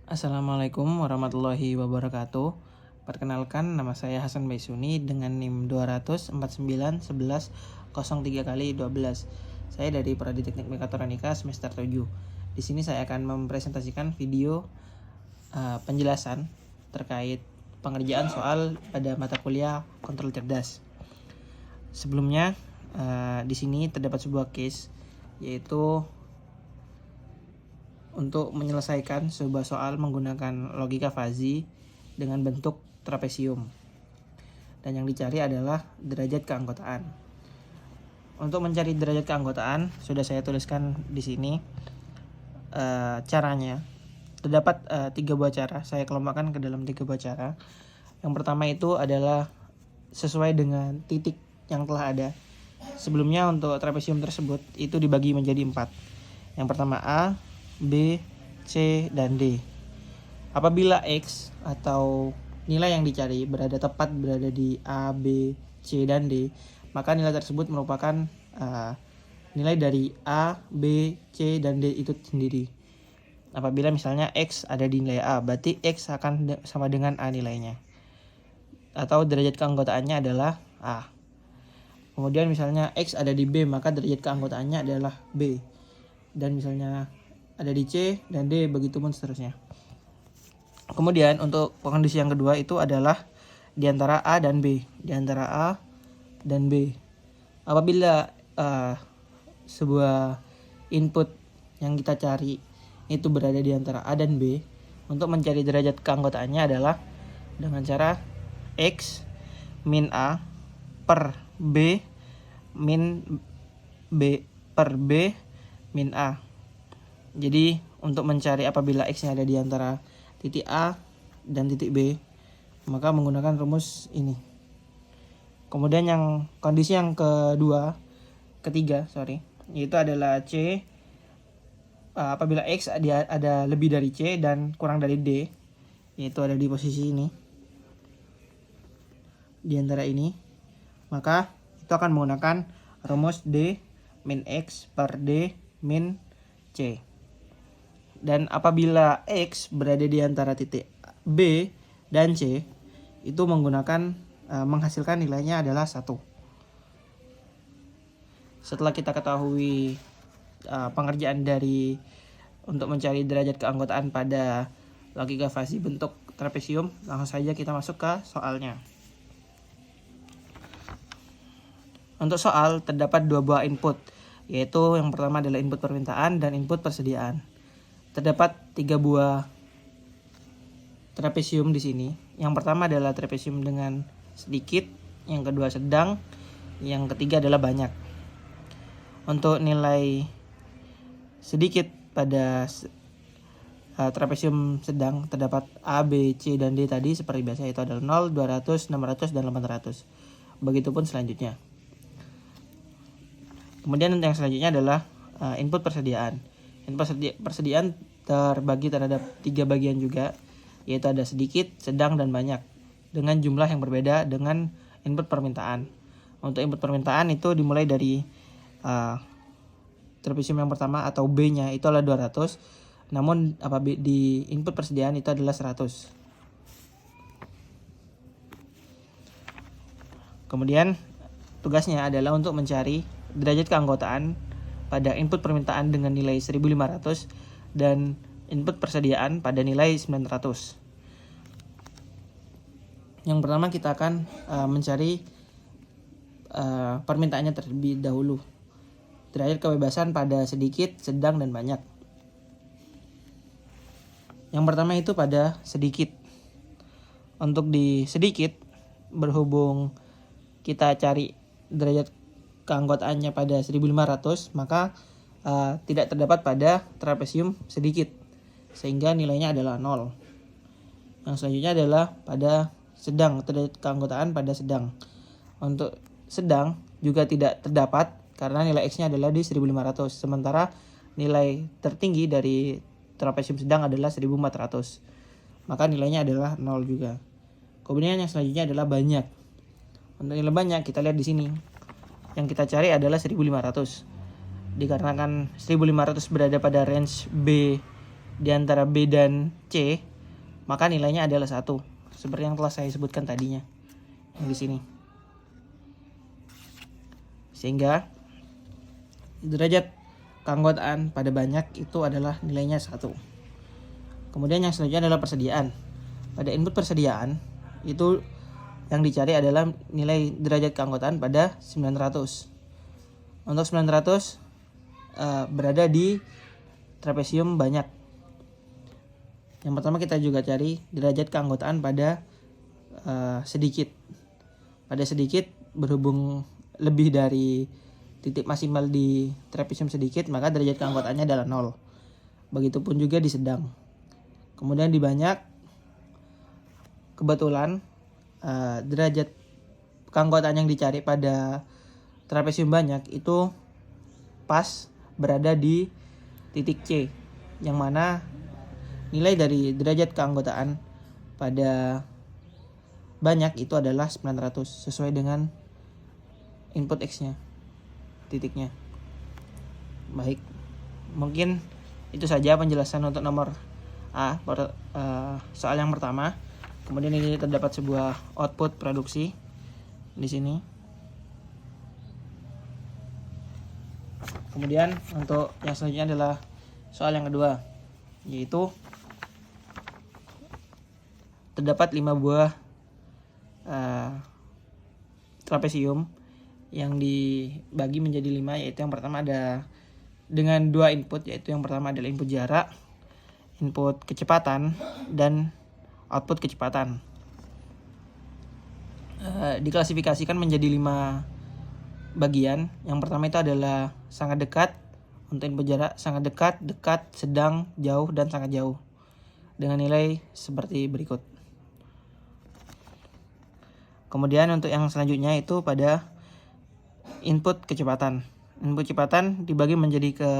Assalamualaikum warahmatullahi wabarakatuh. Perkenalkan, nama saya Hasan Baisuni dengan NIM 2491103x12. Saya dari Prodi Teknik Mekatronika semester 7. Di sini saya akan mempresentasikan video penjelasan terkait pengerjaan soal pada mata kuliah kontrol cerdas. Sebelumnya, di sini terdapat sebuah case, yaitu untuk menyelesaikan sebuah soal menggunakan logika fuzzy dengan bentuk trapesium. Dan yang dicari adalah derajat keanggotaan. Untuk mencari derajat keanggotaan, sudah saya tuliskan di sini caranya. Terdapat 3 buah cara, saya kelompokkan ke dalam 3 buah cara. Yang pertama itu adalah sesuai dengan titik yang telah ada. Sebelumnya untuk trapesium tersebut itu dibagi menjadi 4. Yang pertama A, B, C, dan D. Apabila X atau nilai yang dicari tepat berada di A, B, C, dan D, maka nilai tersebut merupakan nilai dari A, B, C, dan D itu sendiri. Apabila misalnya X ada di nilai A, berarti X akan sama dengan A nilainya. Atau derajat keanggotaannya adalah A. Kemudian misalnya X ada di B, maka derajat keanggotaannya adalah B. Dan misalnya ada di C dan D, begitu pun seterusnya. Kemudian untuk kondisi yang kedua itu adalah di antara A dan B, di antara A dan B. Apabila sebuah input yang kita cari itu berada di antara A dan B, untuk mencari derajat keanggotaannya adalah dengan cara X min A per B min B per B min A. Jadi untuk mencari apabila X-nya ada di antara titik A dan titik B, maka menggunakan rumus ini. Kemudian kondisi yang ketiga, yaitu adalah C. Apabila X ada lebih dari C dan kurang dari D, yaitu ada di posisi ini, di antara ini, maka itu akan menggunakan rumus D min X per D min C. Dan apabila X berada di antara titik B dan C, itu menghasilkan nilainya adalah 1. Setelah kita ketahui pengerjaan untuk mencari derajat keanggotaan pada logika fuzzy bentuk trapesium, langsung saja kita masuk ke soalnya. Untuk soal terdapat 2 buah input, yaitu yang pertama adalah input permintaan dan input persediaan. Terdapat 3 buah trapesium di sini. Yang pertama adalah trapesium dengan sedikit, yang kedua sedang, yang ketiga adalah banyak. Untuk nilai sedikit pada trapesium sedang terdapat A, B, C, dan D tadi seperti biasa, yaitu adalah 0, 200, 600, dan 800. Begitupun selanjutnya. Kemudian yang selanjutnya adalah input persediaan. Input persediaan terbagi terhadap 3 bagian juga, yaitu ada sedikit, sedang, dan banyak, dengan jumlah yang berbeda dengan input permintaan. Untuk input permintaan itu dimulai dari trapesium yang pertama atau B-nya itu adalah 200, namun apabila di input persediaan itu adalah 100. Kemudian tugasnya adalah untuk mencari derajat keanggotaan pada input permintaan dengan nilai 1500 dan input persediaan pada nilai 900. Yang pertama kita akan mencari permintaannya terlebih dahulu. Derajat kebebasan pada sedikit, sedang, dan banyak. Yang pertama itu pada sedikit. Untuk di sedikit, berhubung kita cari derajat keanggotaannya pada 1500, maka tidak terdapat pada trapesium sedikit, sehingga nilainya adalah 0. Yang selanjutnya adalah pada sedang, derajat keanggotaan pada sedang. Untuk sedang juga tidak terdapat karena nilai X-nya adalah di 1500, sementara nilai tertinggi dari trapesium sedang adalah 1400, maka nilainya adalah 0 juga. Kemudian yang selanjutnya adalah banyak. Untuk nilai banyak kita lihat di sini. Yang kita cari adalah 1500. Dikarenakan 1500 berada pada range B di antara B dan C, maka nilainya adalah 1. Seperti yang telah saya sebutkan tadinya yang di sini. Sehingga derajat keanggotaan pada banyak itu adalah nilainya 1. Kemudian yang selanjutnya adalah persediaan. Pada input persediaan itu yang dicari adalah nilai derajat keanggotaan pada 900. Untuk 900 berada di trapesium banyak. Yang pertama kita juga cari derajat keanggotaan pada sedikit. Pada sedikit berhubung lebih dari titik maksimal di trapesium sedikit, maka derajat keanggotaannya adalah 0. Begitupun juga di sedang. Kemudian di banyak, kebetulan derajat keanggotaan yang dicari pada trapesium banyak itu pas berada di titik C, yang mana nilai dari derajat keanggotaan pada banyak itu adalah 900 sesuai dengan input X-nya, titiknya. Baik, mungkin itu saja penjelasan untuk nomor A, soal yang pertama. Kemudian ini terdapat sebuah output produksi di sini. Kemudian untuk yang selanjutnya adalah soal yang kedua, yaitu terdapat 5 buah trapesium yang dibagi menjadi 5, yaitu yang pertama ada dengan 2 input, yaitu yang pertama adalah input jarak, input kecepatan, dan output kecepatan. Diklasifikasikan menjadi 5 bagian. Yang pertama itu adalah sangat dekat, untuk input jarak sangat dekat, dekat, sedang, jauh, dan sangat jauh, dengan nilai seperti berikut. Kemudian untuk yang selanjutnya itu pada input kecepatan. Input kecepatan dibagi menjadi ke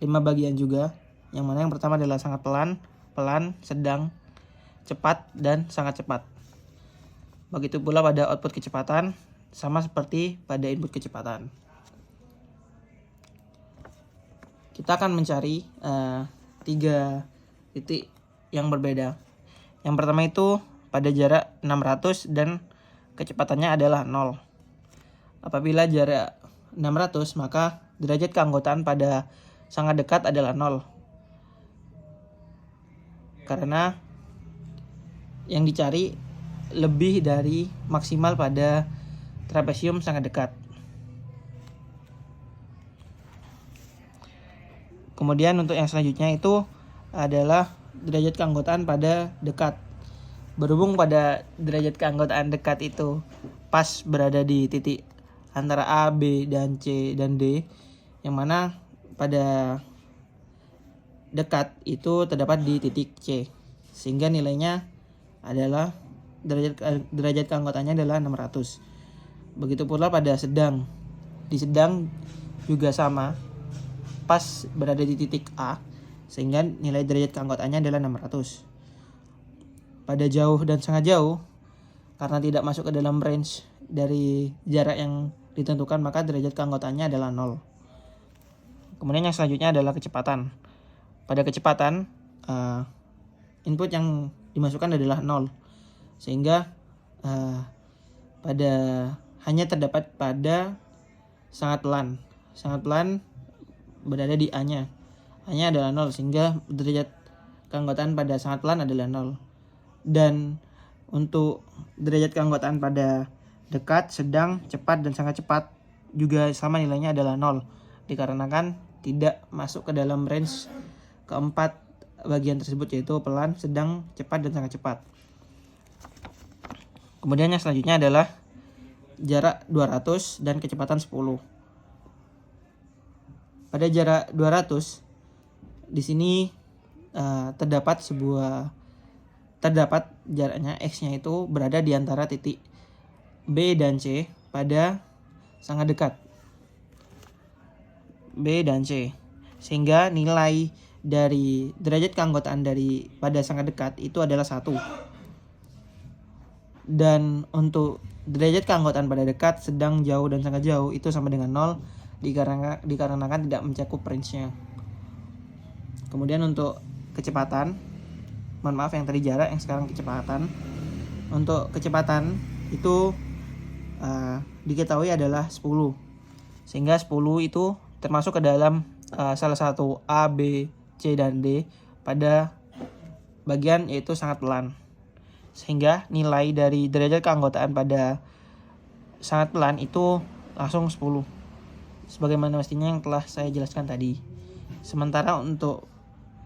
5 bagian juga, yang mana yang pertama adalah sangat pelan, pelan, sedang, cepat, dan sangat cepat. Begitu pula pada output kecepatan, sama seperti pada input kecepatan. Kita akan mencari 3 titik yang berbeda. Yang pertama itu pada jarak 600 dan kecepatannya adalah 0. Apabila jarak 600, maka derajat keanggotaan pada sangat dekat adalah 0. Karena yang dicari lebih dari maksimal pada trapesium sangat dekat. Kemudian untuk yang selanjutnya itu adalah derajat keanggotaan pada dekat. Berhubung pada derajat keanggotaan dekat itu pas berada di titik antara A, B, dan C, dan D, yang mana pada dekat itu terdapat di titik C, sehingga nilainya adalah derajat keanggotaannya adalah 600. Begitu pula pada sedang. Di sedang juga sama, pas berada di titik A, sehingga nilai derajat keanggotaannya adalah 600. Pada jauh dan sangat jauh, karena tidak masuk ke dalam range dari jarak yang ditentukan, maka derajat keanggotaannya adalah 0. Kemudian yang selanjutnya adalah kecepatan. Pada kecepatan, input yang dimasukkan adalah 0, sehingga pada hanya terdapat pada sangat pelan. Sangat pelan berada di A-nya. A-nya adalah 0, sehingga derajat keanggotaan pada sangat pelan adalah 0. Dan untuk derajat keanggotaan pada dekat, sedang, cepat, dan sangat cepat juga sama, nilainya adalah 0, dikarenakan tidak masuk ke dalam range keempat bagian tersebut, yaitu pelan, sedang, cepat, dan sangat cepat. Kemudian yang selanjutnya adalah jarak 200 dan kecepatan 10. Pada jarak 200, di sini terdapat jaraknya X-nya itu berada di antara titik B dan C pada sangat dekat. B dan C. Sehingga nilai dari derajat keanggotaan dari pada sangat dekat itu adalah 1. Dan untuk derajat keanggotaan pada dekat, sedang, jauh, dan sangat jauh itu sama dengan 0, dikarenakan tidak mencakup range-nya. Kemudian untuk kecepatan. Mohon maaf, yang tadi jarak, yang sekarang kecepatan. Untuk kecepatan itu diketahui adalah 10. Sehingga 10 itu termasuk ke dalam salah satu A, B, C, dan D pada bagian yaitu sangat pelan. Sehingga nilai dari derajat keanggotaan pada sangat pelan itu langsung 10. Sebagaimana mestinya yang telah saya jelaskan tadi. Sementara untuk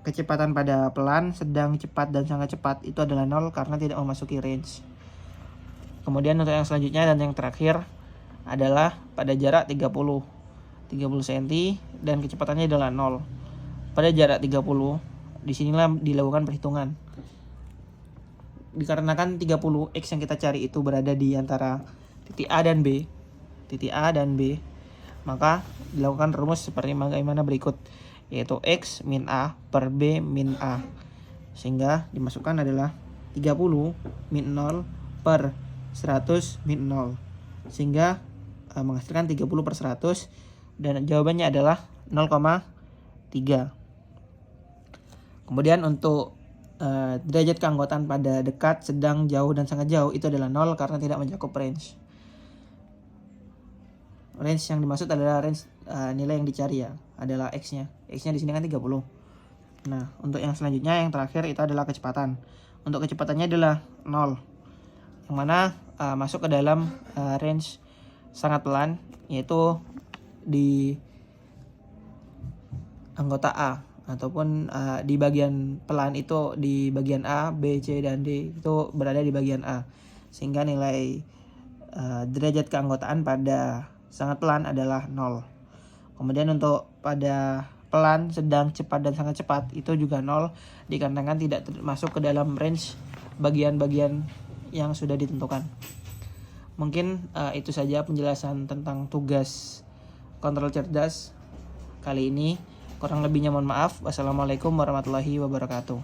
kecepatan pada pelan, sedang, cepat, dan sangat cepat itu adalah 0 karena tidak memasuki range. Kemudian untuk yang selanjutnya dan yang terakhir adalah pada jarak 30 cm dan kecepatannya adalah 0. Pada jarak 30, disinilah dilakukan perhitungan. Dikarenakan 30x yang kita cari itu berada di antara titik A dan B, maka dilakukan rumus seperti bagaimana berikut, yaitu X min A per B min A. Sehingga dimasukkan adalah 30 min 0 per 100 min 0. Sehingga menghasilkan 30 per 100 dan jawabannya adalah 0,3. Kemudian untuk derajat keanggotaan pada dekat, sedang, jauh, dan sangat jauh itu adalah 0 karena tidak mencakup range. Range yang dimaksud adalah range nilai yang dicari ya, adalah X-nya. X-nya di sini kan 30. Nah, untuk yang selanjutnya yang terakhir itu adalah kecepatan. Untuk kecepatannya adalah 0. Yang mana masuk ke dalam range sangat pelan, yaitu di anggota A ataupun di bagian pelan itu di bagian A, B, C, dan D itu berada di bagian A. Sehingga nilai derajat keanggotaan pada sangat pelan adalah 0. Kemudian untuk pada pelan, sedang, cepat, dan sangat cepat itu juga 0 dikarenakan tidak masuk ke dalam range bagian-bagian yang sudah ditentukan. Mungkin itu saja penjelasan tentang tugas kontrol cerdas kali ini. Kurang lebihnya mohon maaf. Wassalamualaikum warahmatullahi wabarakatuh.